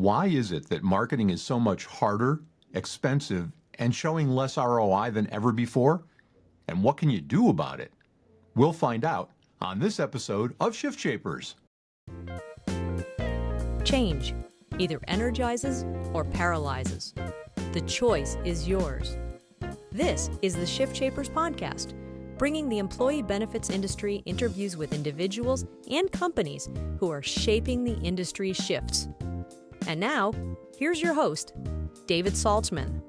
Why is it that marketing is so much harder, expensive, and showing less ROI than ever before? And what can you do about it? We'll find out on this episode of ShiftShapers. Change either energizes or paralyzes. The choice is yours. This is the ShiftShapers podcast, bringing the employee benefits industry interviews with individuals and companies who are shaping the industry's shifts. And now, here's your host, David Saltzman.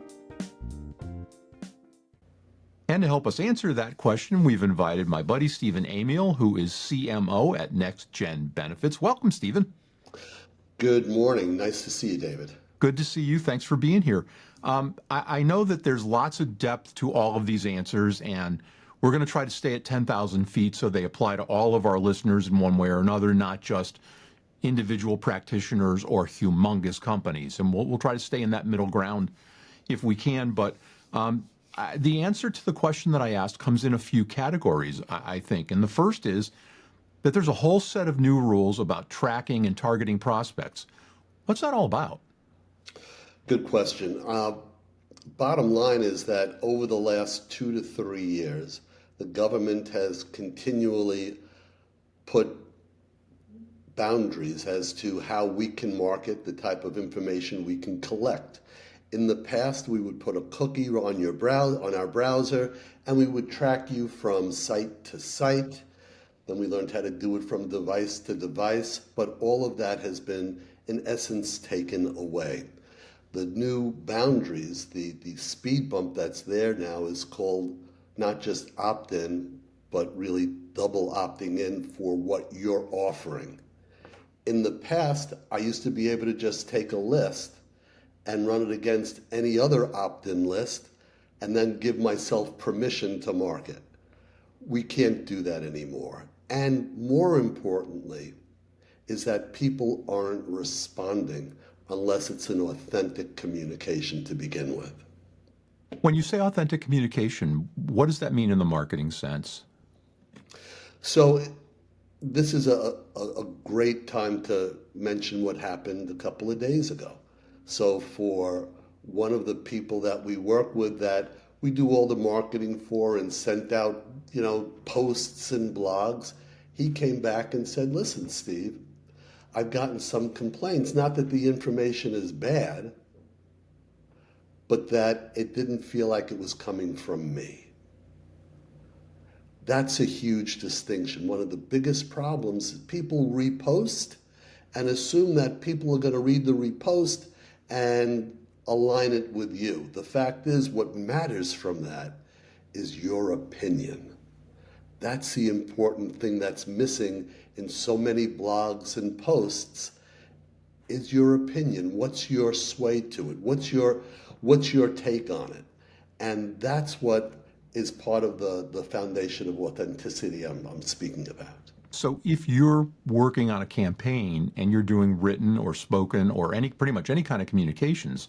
And to help us answer that question, we've invited my buddy Stephen Amiel, who is CMO at Next Gen Benefits. Welcome, Stephen. Good morning. Nice to see you, David. Good to see you. Thanks for being here. I know that there's lots of depth to all of these answers, and we're going to try to stay at 10,000 feet so they apply to all of our listeners in one way or another, not just individual practitioners or humongous companies. And we'll try to stay in that middle ground if we can. But the answer to the question that I asked comes in a few categories, I think. And the first is that there's a whole set of new rules about tracking and targeting prospects. What's that all about? Good question. Bottom line is that over the last 2 to 3 years, the government has continually put boundaries as to how we can market, the type of information we can collect. In the past, we would put a cookie on our browser, and we would track you from site to site. Then we learned how to do it from device to device, but all of that has been, in essence, taken away. The new boundaries, the speed bump that's there now is called not just opt-in, but really double opting in for what you're offering. In the past, I used to be able to just take a list and run it against any other opt-in list and then give myself permission to market. We can't do that anymore. And more importantly, is that people aren't responding unless it's an authentic communication to begin with. When you say authentic communication, what does that mean in the marketing sense? So this is a great time to mention what happened a couple of days ago. So for one of the people that we work with that we do all the marketing for and sent out, posts and blogs, he came back and said, "Listen, Steve, I've gotten some complaints, not that the information is bad, but that it didn't feel like it was coming from me." That's a huge distinction. One of the biggest problems is people repost and assume that people are going to read the repost and align it with you. The fact is, what matters from that is your opinion. That's the important thing that's missing in so many blogs and posts is your opinion. What's your sway to it? What's your take on it? And that's what is part of the foundation of authenticity I'm speaking about. So if you're working on a campaign and you're doing written or spoken or pretty much any kind of communications,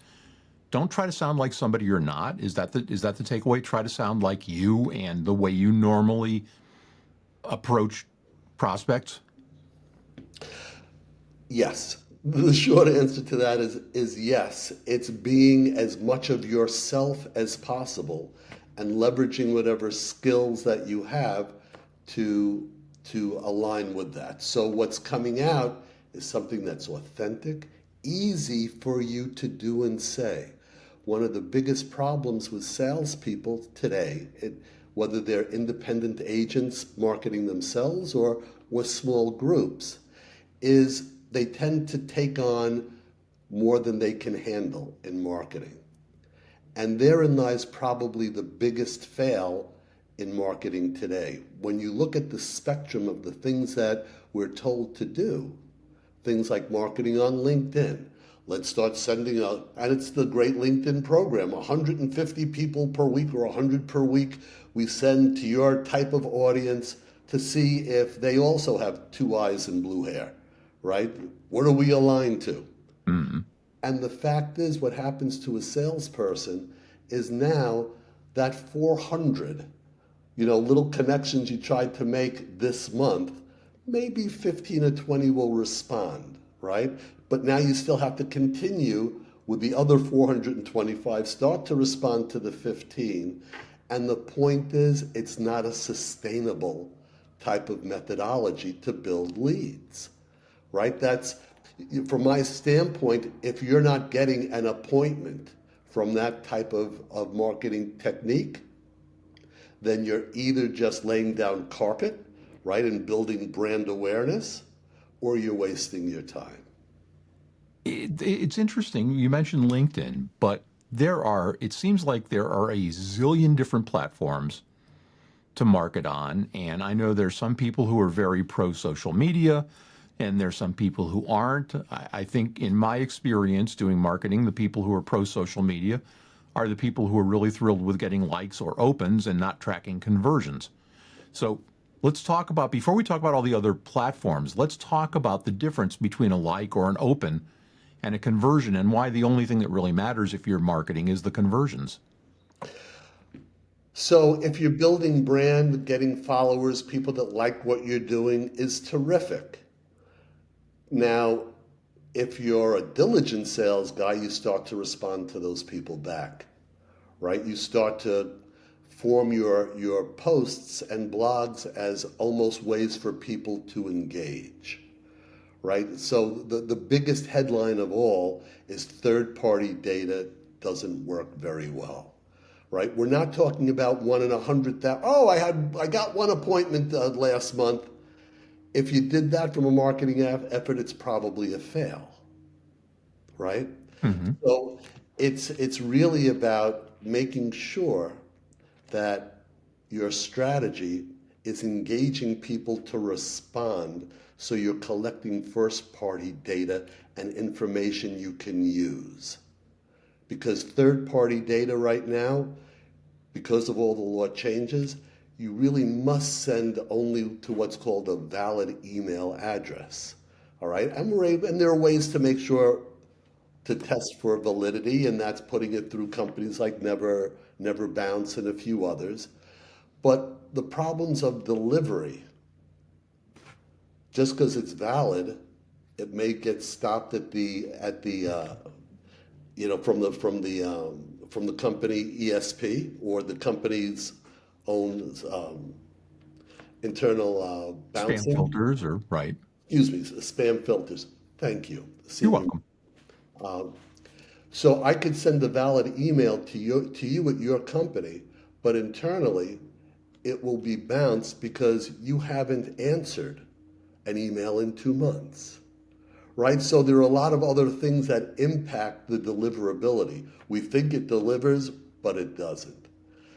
don't try to sound like somebody you're not. Is that the takeaway? Try to sound like you and the way you normally approach prospects? Yes. The short answer to that is yes. It's being as much of yourself as possible and leveraging whatever skills that you have to align with that. So what's coming out is something that's authentic, easy for you to do and say. One of the biggest problems with salespeople today, whether they're independent agents marketing themselves or small groups, is they tend to take on more than they can handle in marketing. And therein lies probably the biggest fail in marketing today. When you look at the spectrum of the things that we're told to do, things like marketing on LinkedIn, let's start sending out, and it's the great LinkedIn program, 150 people per week or 100 per week we send to your type of audience to see if they also have 2 eyes and blue hair, right? What are we aligned to? Mm-hmm. And the fact is, what happens to a salesperson is now that 400 little connections you tried to make this month, maybe 15 or 20 will respond, right? but now you still have to continue with the other 425, start to respond to the 15. And the point is, it's not a sustainable type of methodology to build leads, right? That's, from my standpoint, if you're not getting an appointment from that type of marketing technique, then you're either just laying down carpet, right, and building brand awareness, or you're wasting your time. It's interesting. You mentioned LinkedIn, but it seems like there are a zillion different platforms to market on. And I know there's some people who are very pro social media, and there's some people who aren't. I think in my experience doing marketing, the people who are pro social media are the people who are really thrilled with getting likes or opens and not tracking conversions. So let's talk about, before we talk about all the other platforms, let's talk about the difference between a like or an open and a conversion, and why the only thing that really matters if you're marketing is the conversions. So if you're building brand, getting followers, people that like what you're doing is terrific. Now, if you're a diligent sales guy, you start to respond to those people back, right? You start to form your posts and blogs as almost ways for people to engage, right? So the biggest headline of all is third-party data doesn't work very well, right? We're not talking about 1 in 100,000. Oh, I got one appointment last month. If you did that from a marketing effort, it's probably a fail, right? Mm-hmm. So it's really about making sure that your strategy is engaging people to respond, so you're collecting first-party data and information you can use. Because third-party data right now, because of all the law changes, you really must send only to what's called a valid email address. All right, and there are ways to make sure to test for validity, and that's putting it through companies like Never Bounce and a few others. But the problems of delivery, just because it's valid, it may get stopped at the from the company ESP or the company's own internal Spam bouncing. filters, or right. Excuse me, spam filters. Thank you. You're welcome. So I could send a valid email to you at your company, but internally it will be bounced because you haven't answered an email in 2 months, right? So there are a lot of other things that impact the deliverability. We think it delivers, but it doesn't.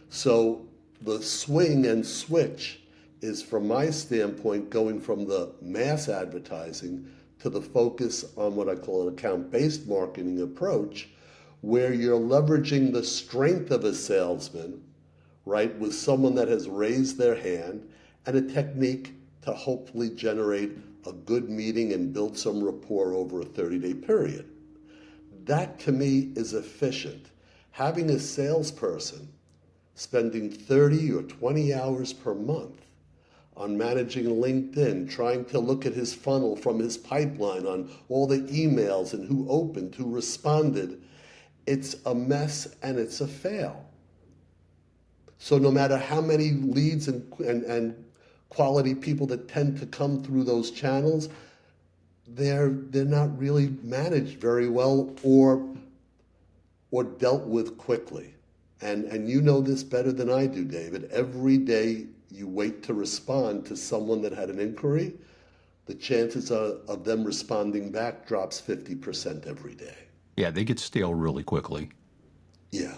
So the swing and switch is, from my standpoint, going from the mass advertising to the focus on what I call an account-based marketing approach, where you're leveraging the strength of a salesman, right, with someone that has raised their hand, and a technique to hopefully generate a good meeting and build some rapport over a 30-day period. That, to me, is efficient. Having a salesperson spending 30 or 20 hours per month on managing LinkedIn, trying to look at his funnel from his pipeline on all the emails and who opened, who responded, it's a mess and it's a fail. So no matter how many leads and quality people that tend to come through those channels, they're not really managed very well or dealt with quickly. And you know this better than I do, David. Every day you wait to respond to someone that had an inquiry, the chances of them responding back drops 50% every day. Yeah, they get stale really quickly. Yeah.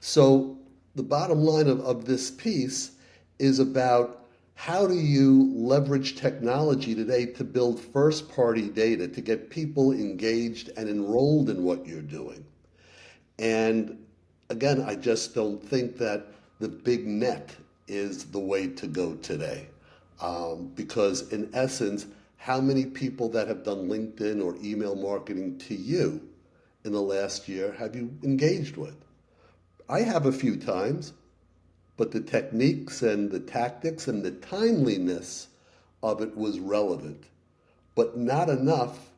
So the bottom line of this piece is about how do you leverage technology today to build first-party data to get people engaged and enrolled in what you're doing. And again, I just don't think that the big net is the way to go today. Because in essence, how many people that have done LinkedIn or email marketing to you in the last year have you engaged with? I have a few times, but the techniques and the tactics and the timeliness of it was relevant, but not enough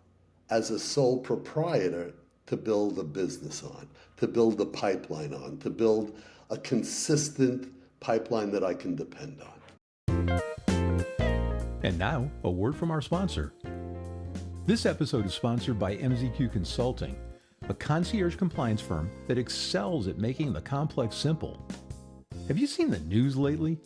as a sole proprietor to build a business on, to build a pipeline on, to build a consistent pipeline that I can depend on. And now, a word from our sponsor. This episode is sponsored by MZQ Consulting, a concierge compliance firm that excels at making the complex simple. Have you seen the news lately?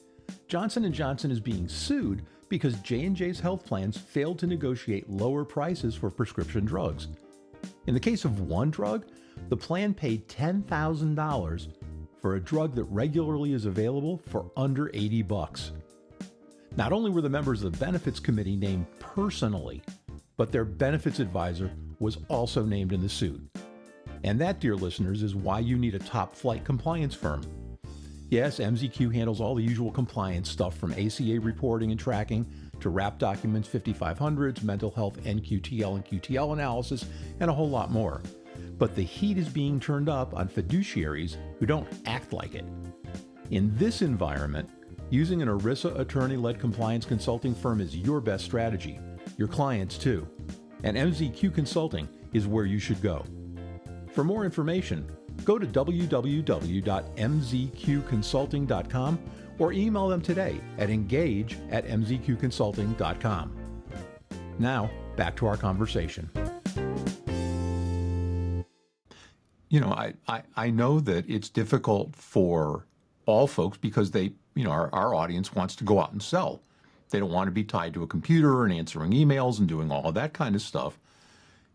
Johnson & Johnson is being sued because J&J's health plans failed to negotiate lower prices for prescription drugs. In the case of one drug, the plan paid $10,000 for a drug that regularly is available for under $80. Not only were the members of the benefits committee named personally, but their benefits advisor was also named in the suit. And that, dear listeners, is why you need a top-flight compliance firm. Yes, MZQ handles all the usual compliance stuff from ACA reporting and tracking to wrap documents 5500s, mental health NQTL and QTL analysis, and a whole lot more. But the heat is being turned up on fiduciaries who don't act like it. In this environment, using an ERISA attorney-led compliance consulting firm is your best strategy. Your clients too. And MZQ Consulting is where you should go. For more information, go to www.mzqconsulting.com or email them today at engage@mzqconsulting.com. Now, back to our conversation. You know, I know that it's difficult for all folks because they, our audience wants to go out and sell. They don't want to be tied to a computer and answering emails and doing all of that kind of stuff.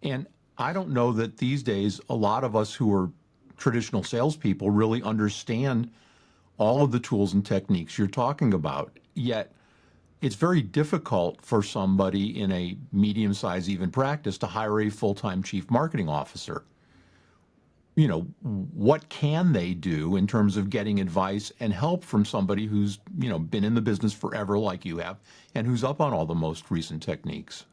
And I don't know that these days a lot of us who are traditional salespeople really understand all of the tools and techniques you're talking about. Yet it's very difficult for somebody in a medium-sized even practice to hire a full-time chief marketing officer. What can they do in terms of getting advice and help from somebody who's, been in the business forever like you have and who's up on all the most recent techniques?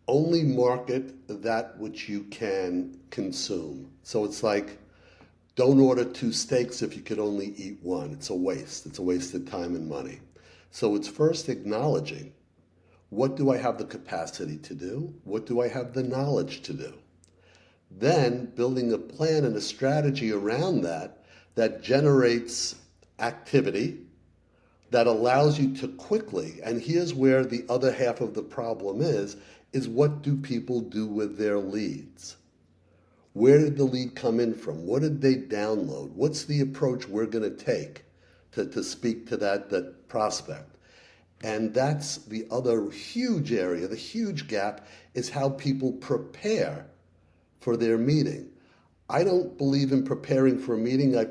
Only market that which you can consume. So it's like, don't order 2 steaks if you could only eat 1. It's a waste. It's a waste of time and money. So it's first acknowledging, what do I have the capacity to do? What do I have the knowledge to do? Then building a plan and a strategy around that generates activity, that allows you to quickly, and here's where the other half of the problem is what do people do with their leads? Where did the lead come in from? What did they download? What's the approach we're going to take to speak to that prospect? And that's the other huge area. The huge gap is how people prepare for their meeting. I don't believe in preparing for a meeting. I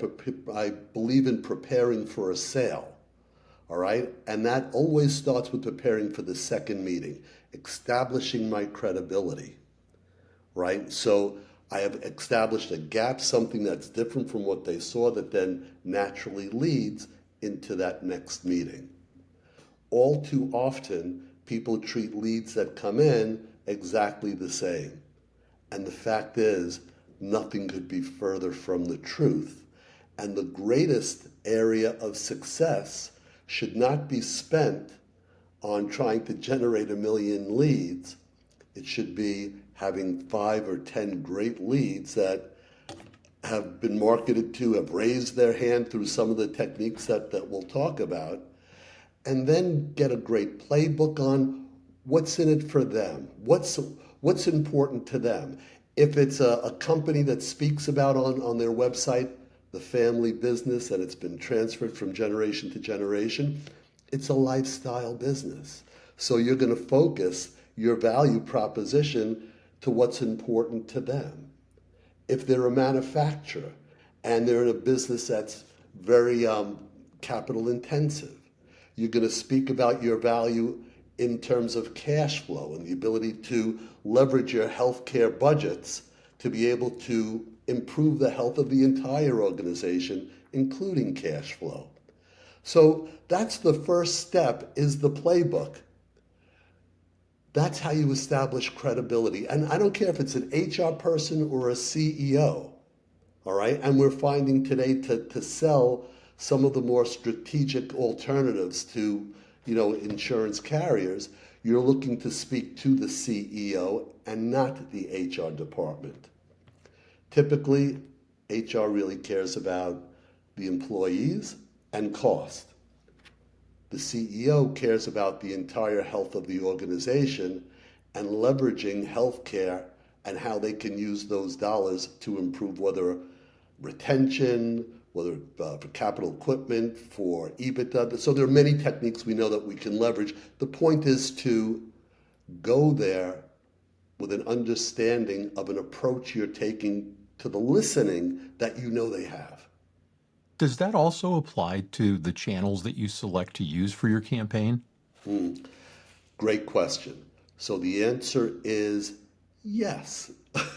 believe in preparing for a sale. All right? And that always starts with preparing for the second meeting, establishing my credibility, right? So I have established a gap, something that's different from what they saw that then naturally leads into that next meeting. All too often, people treat leads that come in exactly the same. And the fact is, nothing could be further from the truth. And the greatest area of success should not be spent on trying to generate 1 million leads. It should be having 5 or 10 great leads that have been marketed to, have raised their hand through some of the techniques that we'll talk about, and then get a great playbook on what's in it for them, what's important to them. If it's a company that speaks about on their website the family business and it's been transferred from generation to generation, it's a lifestyle business. So you're going to focus your value proposition to what's important to them. If they're a manufacturer and they're in a business that's very capital intensive, you're going to speak about your value in terms of cash flow and the ability to leverage your healthcare budgets to be able to improve the health of the entire organization, including cash flow. So that's the first step, is the playbook. That's how you establish credibility. And I don't care if it's an HR person or a CEO, all right? And we're finding today to sell some of the more strategic alternatives to, insurance carriers, you're looking to speak to the CEO and not the HR department. Typically, HR really cares about the employees and cost. The CEO cares about the entire health of the organization and leveraging healthcare and how they can use those dollars to improve whether retention, whether for capital equipment, for EBITDA. So there are many techniques we know that we can leverage. The point is to go there with an understanding of an approach you're taking to the listening that you know they have. Does that also apply to the channels that you select to use for your campaign? Great question. So the answer is yes.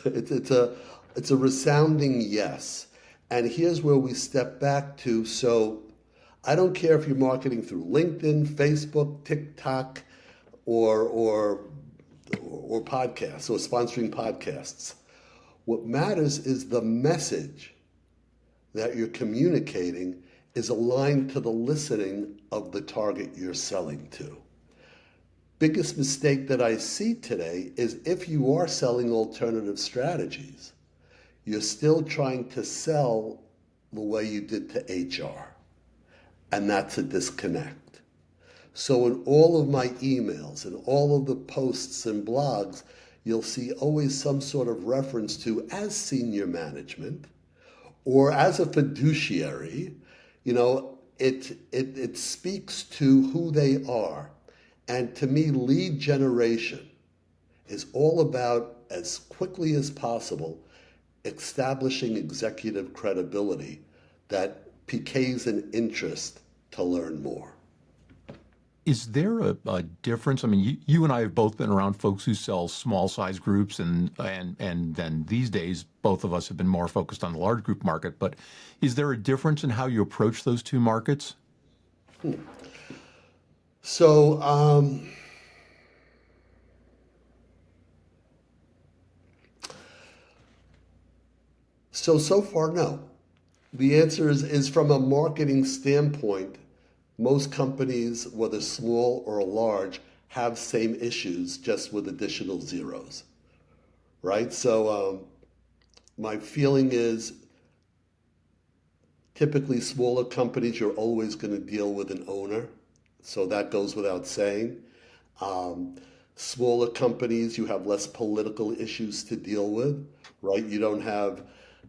it's a resounding yes. And here's where we step back to. So I don't care if you're marketing through LinkedIn, Facebook, TikTok, or podcasts or sponsoring podcasts. What matters is the message that you're communicating is aligned to the listening of the target you're selling to. Biggest mistake that I see today is if you are selling alternative strategies, you're still trying to sell the way you did to HR. And that's a disconnect. So in all of my emails and all of the posts and blogs, you'll see always some sort of reference to as senior management or as a fiduciary. It speaks to who they are. And to me, lead generation is all about, as quickly as possible, establishing executive credibility that piques an interest to learn more. Is there a difference? I mean, you and I have both been around folks who sell small size groups, and then these days, both of us have been more focused on the large group market. But is there a difference in how you approach those two markets? So, so far, no. The answer is from a marketing standpoint, most companies, whether small or large, have same issues, just with additional zeros, right? So my feeling is typically smaller companies, you're always going to deal with an owner. So that goes without saying. Smaller companies, you have less political issues to deal with, right? You don't have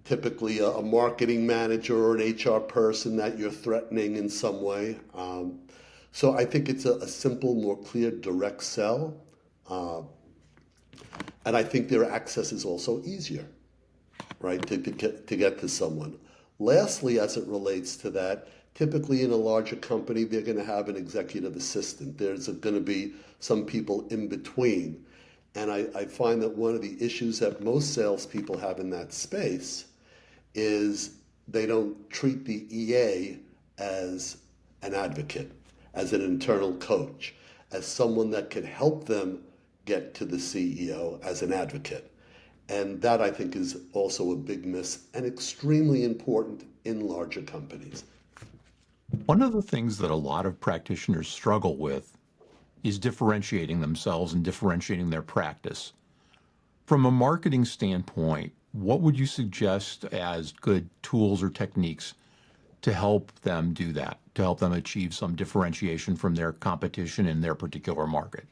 typically a marketing manager or an HR person that you're threatening in some way. So I think it's a simple, more clear, direct sell. And I think their access is also easier, right, to get to someone. Lastly, as it relates to that, typically in a larger company, they're going to have an executive assistant. There's going to be some people in between. And I find that one of the issues that most salespeople have in that space is they don't treat the EA as an advocate, as an internal coach, as someone that could help them get to the CEO as an advocate. And that, I think, is also a big miss and extremely important in larger companies. One of the things that a lot of practitioners struggle with is differentiating themselves and differentiating their practice. From a marketing standpoint, what would you suggest as good tools or techniques to help them do that, to help them achieve some differentiation from their competition in their particular market?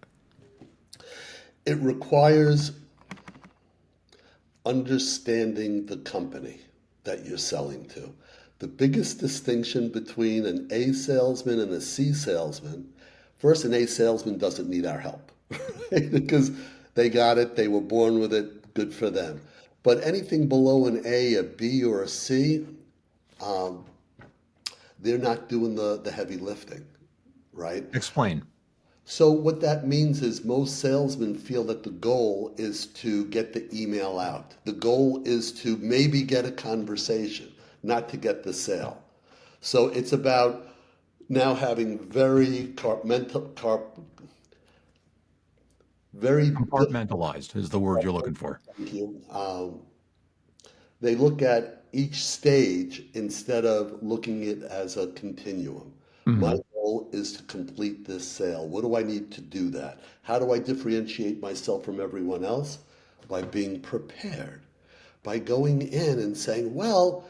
It requires understanding the company that you're selling to. The biggest distinction between an A salesman and a C salesman, first, an A salesman doesn't need our help, right? Because they got it, they were born with it, good for them. But anything below an A, a B, or a C, they're not doing the heavy lifting, right? Explain. So what that means is most salesmen feel that the goal is to get the email out. The goal is to maybe get a conversation, not to get the sale. So it's about now having very Compartmentalized is the word you're looking for. Thank you. They look at each stage instead of looking at it as a continuum. My goal goal is to complete this sale. What do I need to do that? How do I differentiate myself from everyone else? By being prepared, by going in and saying, well,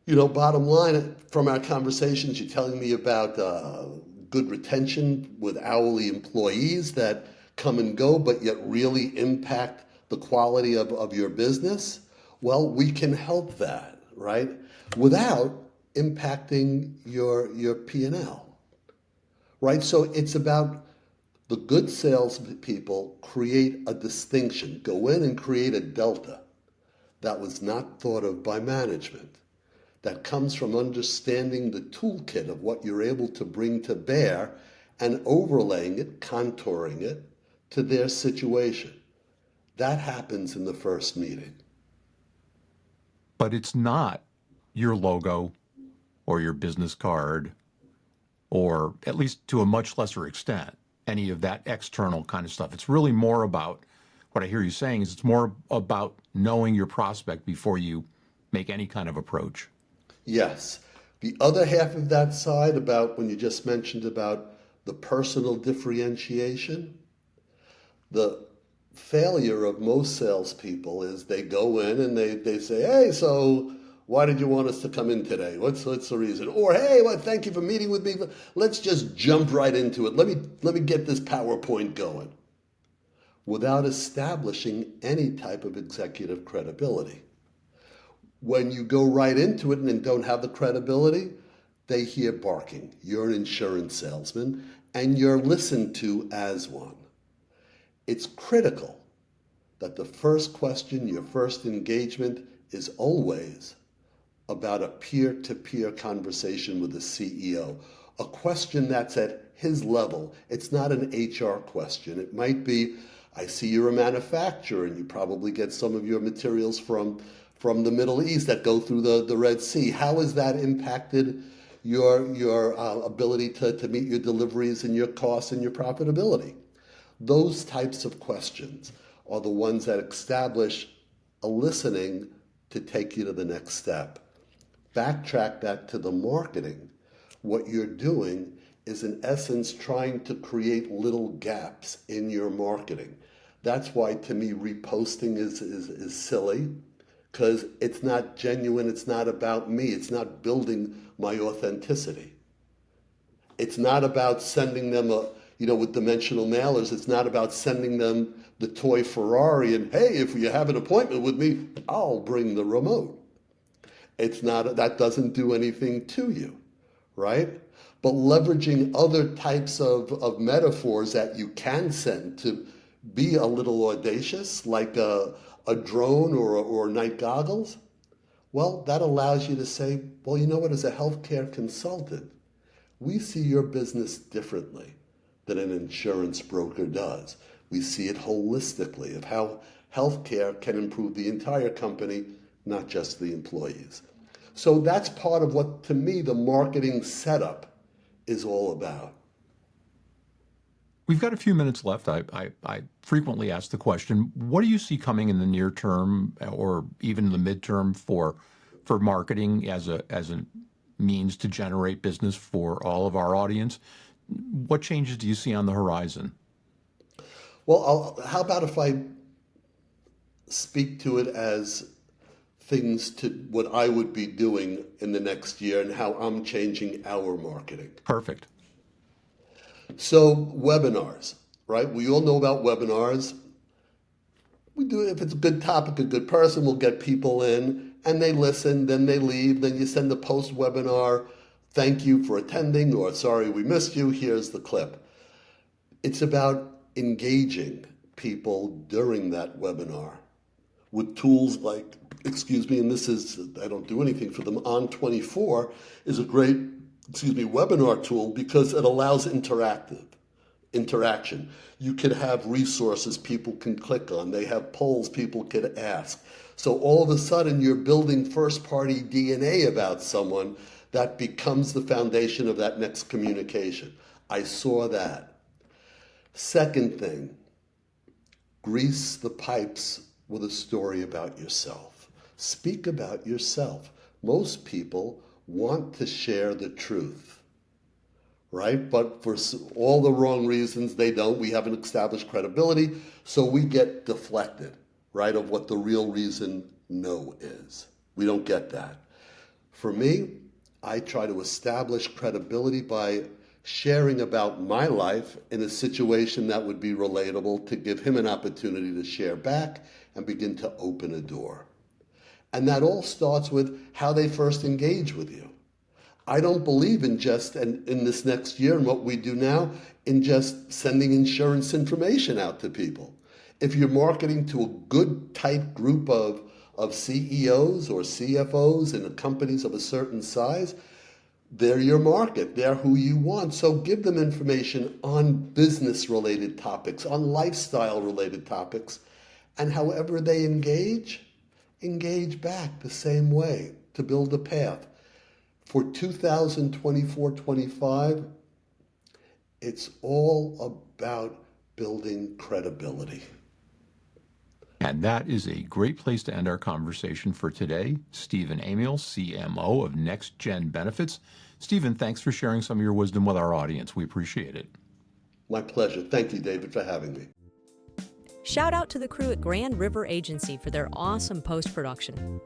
bottom line from our conversations, you're telling me about good retention with hourly employees that come and go, but yet really impact the quality of your business. Well, we can help that, right? Without impacting your P&L, right? So it's about the good salespeople create a distinction, go in and create a delta that was not thought of by management, that comes from understanding the toolkit of what you're able to bring to bear and overlaying it, contouring it to their situation. That happens in the first meeting. But it's not your logo or your business card, or at least to a much lesser extent, any of that external kind of stuff. It's really more about, what I hear you saying is it's more about knowing your prospect before you make any kind of approach. Yes. The other half of that side, about when you just mentioned about the personal differentiation, the failure of most salespeople is they go in and they say, hey, so why did you want us to come in today? What's the reason? Or, hey, well, thank you for meeting with me. Let's just jump right into it. Let me get this PowerPoint going, without establishing any type of executive credibility. When you go right into it and don't have the credibility, they hear barking. You're an insurance salesman and you're listened to as one. It's critical that the first question, your first engagement, is always about a peer-to-peer conversation with the CEO, a question that's at his level. It's not an HR question. It might be, I see you're a manufacturer and you probably get some of your materials from the Middle East that go through the Red Sea. How has that impacted your ability to meet your deliveries and your costs and your profitability? Those types of questions are the ones that establish a listening to take you to the next step. Backtrack that to the marketing. What you're doing is, in essence, trying to create little gaps in your marketing. That's why, to me, reposting is silly, because it's not genuine. It's not about me. It's not building my authenticity. It's not about sending them with dimensional mailers, it's not about sending them the toy Ferrari and, hey, if you have an appointment with me, I'll bring the remote. It's not, that doesn't do anything to you, right? But leveraging other types of metaphors that you can send to be a little audacious, like a drone or night goggles, well, that allows you to say, well, you know what, as a healthcare consultant, we see your business differently than an insurance broker does. We see it holistically of how healthcare can improve the entire company, not just the employees. So that's part of what, to me, the marketing setup is all about. We've got a few minutes left. I frequently ask the question, what do you see coming in the near term or even the midterm for marketing as a means to generate business for all of our audience? What changes do you see on the horizon? Well, how about if I speak to it as things to what I would be doing in the next year and how I'm changing our marketing. Perfect. So webinars, right? We all know about webinars. We do it if it's a good topic, a good person, we'll get people in and they listen, then they leave, then you send a post-webinar, thank you for attending, or sorry we missed you, here's the clip. It's about engaging people during that webinar with tools like, and this is, I don't do anything for them, On24 is a great, webinar tool because it allows interaction. You could have resources people can click on. They have polls people could ask. So all of a sudden you're building first-party DNA about someone that becomes the foundation of that next communication. I saw that. Second thing, grease the pipes with a story about yourself. Speak about yourself. Most people want to share the truth, right? But for all the wrong reasons, they don't. We haven't established credibility, so we get deflected, right, of what the real reason no is. We don't get that. For me, I try to establish credibility by sharing about my life in a situation that would be relatable to give him an opportunity to share back and begin to open a door. And that all starts with how they first engage with you. I don't believe in just, and in this next year and what we do now, in just sending insurance information out to people. If you're marketing to a good, tight group of CEOs or CFOs in companies of a certain size, they're your market. They're who you want. So give them information on business-related topics, on lifestyle-related topics, and however they engage back the same way to build a path. For 2024-25, it's all about building credibility. And that is a great place to end our conversation for today. Stephen Amiel, CMO of Next Gen Benefits. Stephen, thanks for sharing some of your wisdom with our audience. We appreciate it. My pleasure. Thank you, David, for having me. Shout out to the crew at Grand River Agency for their awesome post-production.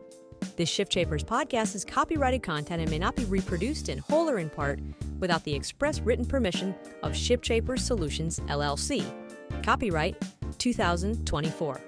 This ShiftShapers podcast is copyrighted content and may not be reproduced in whole or in part without the express written permission of ShiftShapers Solutions, LLC. Copyright 2024.